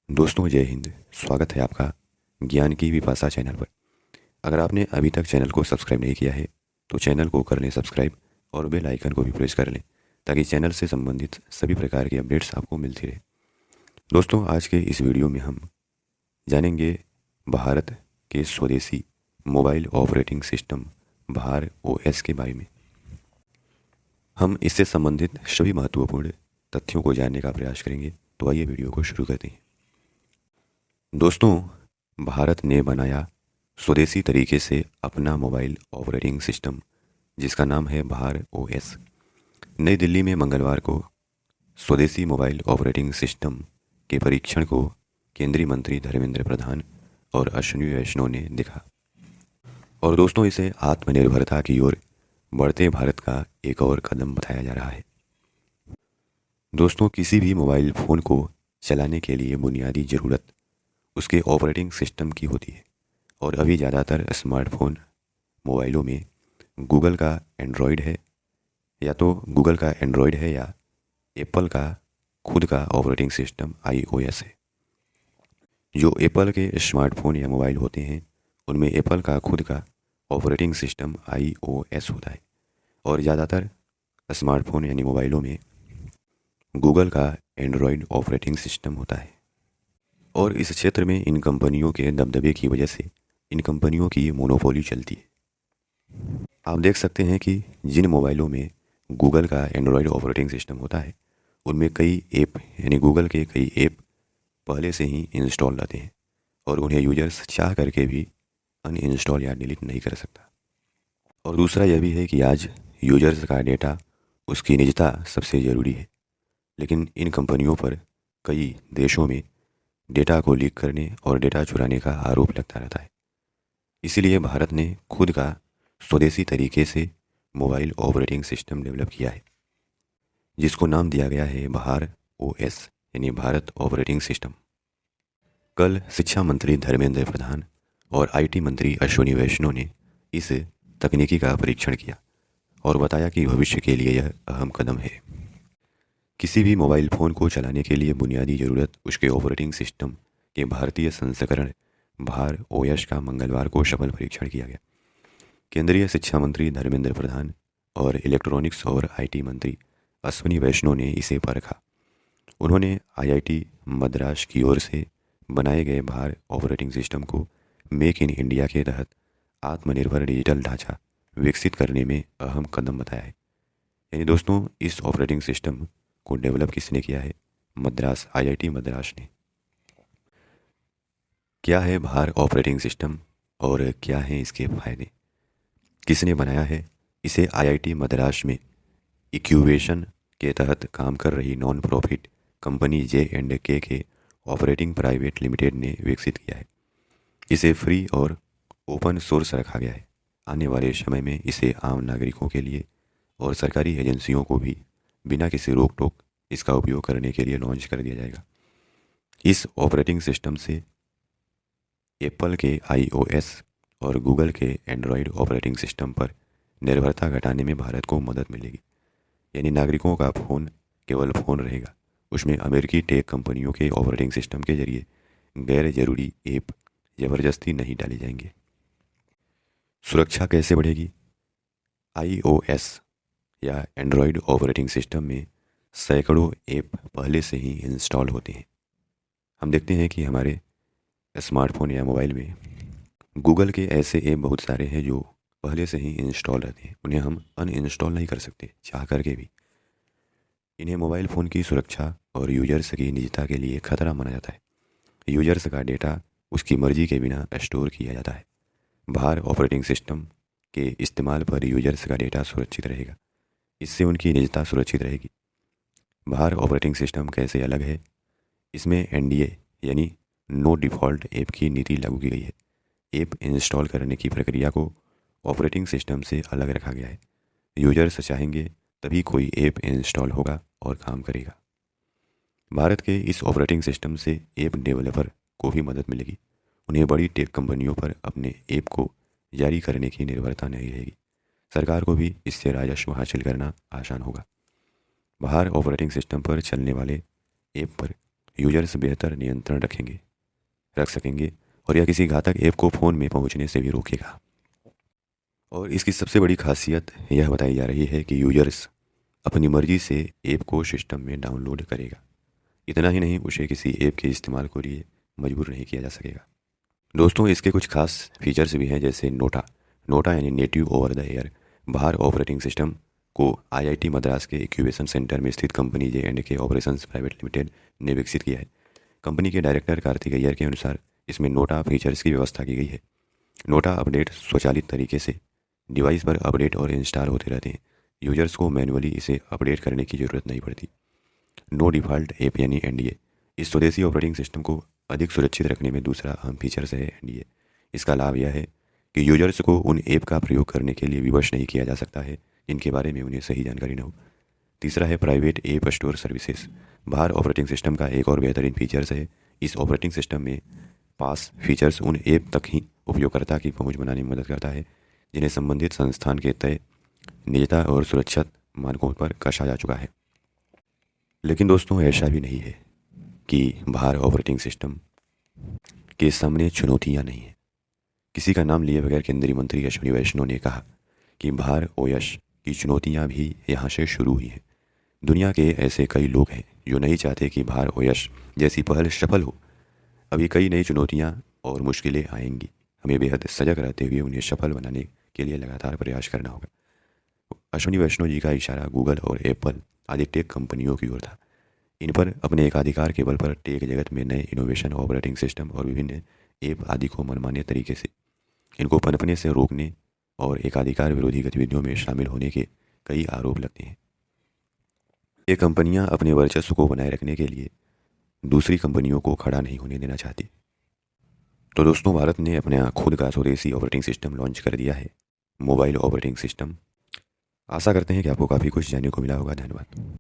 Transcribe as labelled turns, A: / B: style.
A: दोस्तों जय हिंद। स्वागत है आपका ज्ञान की विपाशा चैनल पर। अगर आपने अभी तक चैनल को सब्सक्राइब नहीं किया है तो चैनल को कर लें सब्सक्राइब और बेल आइकन को भी प्रेस कर लें ताकि चैनल से संबंधित सभी प्रकार की अपडेट्स आपको मिलती रहे। दोस्तों आज के इस वीडियो में हम जानेंगे भारत के स्वदेशी मोबाइल ऑपरेटिंग सिस्टम भार ओएस के बारे में। हम इससे संबंधित सभी महत्वपूर्ण तथ्यों को जानने का प्रयास करेंगे। तो आइए वीडियो को शुरू करते हैं। दोस्तों, भारत ने बनाया स्वदेशी तरीके से अपना मोबाइल ऑपरेटिंग सिस्टम जिसका नाम है भार ओएस। नई दिल्ली में मंगलवार को स्वदेशी मोबाइल ऑपरेटिंग सिस्टम के परीक्षण को केंद्रीय मंत्री धर्मेंद्र प्रधान और अश्विनी वैष्णव ने देखा। और दोस्तों, इसे आत्मनिर्भरता की ओर बढ़ते भारत का एक और कदम बताया जा रहा है। दोस्तों, किसी भी मोबाइल फ़ोन को चलाने के लिए बुनियादी ज़रूरत उसके ऑपरेटिंग सिस्टम की होती है। और अभी ज़्यादातर स्मार्टफोन मोबाइलों में गूगल का एंड्रॉयड है या एप्पल का खुद का ऑपरेटिंग सिस्टम iOS है। जो एप्पल के स्मार्टफोन या मोबाइल होते हैं उनमें एप्पल का खुद का ऑपरेटिंग सिस्टम iOS होता है और ज़्यादातर स्मार्टफोन यानी मोबाइलों में गूगल का एंड्रॉयड ऑपरेटिंग सिस्टम होता है। और इस क्षेत्र में इन कंपनियों के दबदबे की वजह से इन कंपनियों की मोनोपोली चलती है। आप देख सकते हैं कि जिन मोबाइलों में गूगल का एंड्रॉयड ऑपरेटिंग सिस्टम होता है उनमें कई ऐप यानी गूगल के कई ऐप पहले से ही इंस्टॉल रहते हैं और उन्हें यूजर्स चाह करके भी अनइंस्टॉल या डिलीट नहीं कर सकता। और दूसरा यह भी है कि आज यूजर्स का डेटा, उसकी निजता सबसे ज़रूरी है, लेकिन इन कंपनियों पर कई देशों में डेटा को लीक करने और डेटा चुराने का आरोप लगता रहता है। इसीलिए भारत ने खुद का स्वदेशी तरीके से मोबाइल ऑपरेटिंग सिस्टम डेवलप किया है जिसको नाम दिया गया है भार ओएस यानी भारत ऑपरेटिंग सिस्टम। कल शिक्षा मंत्री धर्मेंद्र प्रधान और आईटी मंत्री अश्विनी वैष्णव ने इस तकनीकी का परीक्षण किया और बताया कि भविष्य के लिए यह अहम कदम है। किसी भी मोबाइल फ़ोन को चलाने के लिए बुनियादी ज़रूरत उसके ऑपरेटिंग सिस्टम के भारतीय संस्करण भार ओएस का मंगलवार को सफल परीक्षण किया गया। केंद्रीय शिक्षा मंत्री धर्मेंद्र प्रधान और इलेक्ट्रॉनिक्स और आईटी मंत्री अश्विनी वैष्णव ने इसे परखा। उन्होंने आईआईटी मद्रास की ओर से बनाए गए भार ऑपरेटिंग सिस्टम को मेक इन इंडिया के तहत आत्मनिर्भर डिजिटल ढांचा विकसित करने में अहम कदम बताया है। यानी दोस्तों, इस ऑपरेटिंग सिस्टम को डेवलप किसने किया है? आईआईटी मद्रास ने। क्या है भार ऑपरेटिंग सिस्टम और क्या हैं इसके फायदे? किसने बनाया है? इसे आईआईटी मद्रास में इक्यूबेशन के तहत काम कर रही नॉन प्रॉफिट कंपनी J&K के ऑपरेटिंग प्राइवेट लिमिटेड ने विकसित किया है। इसे फ्री और ओपन सोर्स रखा गया है। आने वाले समय में इसे आम नागरिकों के लिए और सरकारी एजेंसियों को भी बिना किसी रोक टोक इसका उपयोग करने के लिए लॉन्च कर दिया जाएगा। इस ऑपरेटिंग सिस्टम से एप्पल के iOS और गूगल के एंड्रॉयड ऑपरेटिंग सिस्टम पर निर्भरता घटाने में भारत को मदद मिलेगी। यानी नागरिकों का फ़ोन केवल फ़ोन रहेगा, उसमें अमेरिकी टेक कंपनियों के ऑपरेटिंग सिस्टम के जरिए गैर ज़रूरी ऐप ज़बरदस्ती नहीं डाले जाएंगे। सुरक्षा कैसे बढ़ेगी? iOS या एंड्रॉयड ऑपरेटिंग सिस्टम में सैकड़ों ऐप पहले से ही इंस्टॉल होते हैं। हम देखते हैं कि हमारे स्मार्टफोन या मोबाइल में गूगल के ऐसे ऐप बहुत सारे हैं जो पहले से ही इंस्टॉल रहते हैं, उन्हें हम अनइंस्टॉल नहीं कर सकते चाह करके भी। इन्हें मोबाइल फ़ोन की सुरक्षा और यूजर्स की निजता के लिए खतरा माना जाता है। यूजर्स का डेटा उसकी मर्जी के बिना स्टोर किया जाता है। भार ऑपरेटिंग सिस्टम के इस्तेमाल पर यूजर्स का डेटा सुरक्षित रहेगा, इससे उनकी निजता सुरक्षित रहेगी। भार ऑपरेटिंग सिस्टम कैसे अलग है? इसमें एनडीए यानी नो डिफ़ॉल्ट ऐप की नीति लागू की गई है। ऐप इंस्टॉल करने की प्रक्रिया को ऑपरेटिंग सिस्टम से अलग रखा गया है। यूजर्स चाहेंगे तभी कोई ऐप इंस्टॉल होगा और काम करेगा। भारत के इस ऑपरेटिंग सिस्टम से ऐप डेवलपर को भी मदद मिलेगी। उन्हें बड़ी टेक कंपनियों पर अपने ऐप को जारी करने की निर्भरता नहीं रहेगी। सरकार को भी इससे राजस्व हासिल करना आसान होगा। भार ऑपरेटिंग सिस्टम पर चलने वाले ऐप पर यूजर्स बेहतर नियंत्रण रख सकेंगे और यह किसी घातक ऐप को फ़ोन में पहुंचने से भी रोकेगा। और इसकी सबसे बड़ी खासियत यह बताई जा रही है कि यूजर्स अपनी मर्जी से ऐप को सिस्टम में डाउनलोड करेगा। इतना ही नहीं, उसे किसी ऐप के इस्तेमाल के लिए मजबूर नहीं किया जा सकेगा। दोस्तों, इसके कुछ खास फीचर्स भी हैं, जैसे नोटा यानी नेटिव ओवर द एयर बाहर ऑपरेटिंग सिस्टम को आईआईटी मद्रास के इंक्यूबेशन सेंटर में स्थित company J&K operations private limited ने विकसित किया है। कंपनी के डायरेक्टर कार्तिक अय्यर के अनुसार इसमें नोटा फीचर्स की व्यवस्था की गई है। नोटा अपडेट स्वचालित तरीके से डिवाइस पर अपडेट और इंस्टॉल होते रहते हैं। यूजर्स को मैनुअली इसे अपडेट करने की ज़रूरत नहीं पड़ती। नो डिफ़ॉल्ट ऐप यानी NDA इस स्वदेशी ऑपरेटिंग सिस्टम को अधिक सुरक्षित रखने में दूसरा अहम फीचर्स है NDA। इसका लाभ यह है कि यूजर्स को उन ऐप का प्रयोग करने के लिए विवश नहीं किया जा सकता है जिनके बारे में उन्हें सही जानकारी न हो। तीसरा है प्राइवेट ऐप स्टोर सर्विसेज। बाहर ऑपरेटिंग सिस्टम का एक और बेहतरीन फीचर्स है, इस ऑपरेटिंग सिस्टम में पास फीचर्स उन ऐप तक ही उपयोगकर्ता की पहुंच बनाने में मदद करता है जिन्हें संबंधित संस्थान के तय निजता और सुरक्षा मानकों पर कसा जा चुका है। लेकिन दोस्तों, ऐसा भी नहीं है कि बाहर ऑपरेटिंग सिस्टम के सामने चुनौतियां नहीं हैं। किसी का नाम लिए बगैर केंद्रीय मंत्री अश्विनी वैष्णव ने कहा कि बाहर ओएस की चुनौतियां भी यहाँ से शुरू हुई हैं। दुनिया के ऐसे कई लोग हैं जो नहीं चाहते कि बाहर ओएस जैसी पहल सफल हो। अभी कई नई चुनौतियां और मुश्किलें आएंगी। हमें बेहद सजग रहते हुए उन्हें सफल बनाने के लिए लगातार प्रयास करना होगा। अश्विनी वैष्णव जी का इशारा गूगल और एप्पल आदि टेक कंपनियों की ओर था। इन पर अपने एकाधिकार के बल पर टेक जगत में नए इनोवेशन, ऑपरेटिंग सिस्टम और विभिन्न ऐप आदि को मनमाने तरीके से इनको पनपने से रोकने और एकाधिकार विरोधी गतिविधियों में शामिल होने के कई आरोप लगते हैं। ये कंपनियां अपने वर्चस्व को बनाए रखने के लिए दूसरी कंपनियों को खड़ा नहीं होने देना चाहती। तो दोस्तों, भारत ने अपना खुद का स्वदेशी ऑपरेटिंग सिस्टम लॉन्च कर दिया है, मोबाइल ऑपरेटिंग सिस्टम। आशा करते हैं कि आपको काफ़ी कुछ जानने को मिला होगा। धन्यवाद।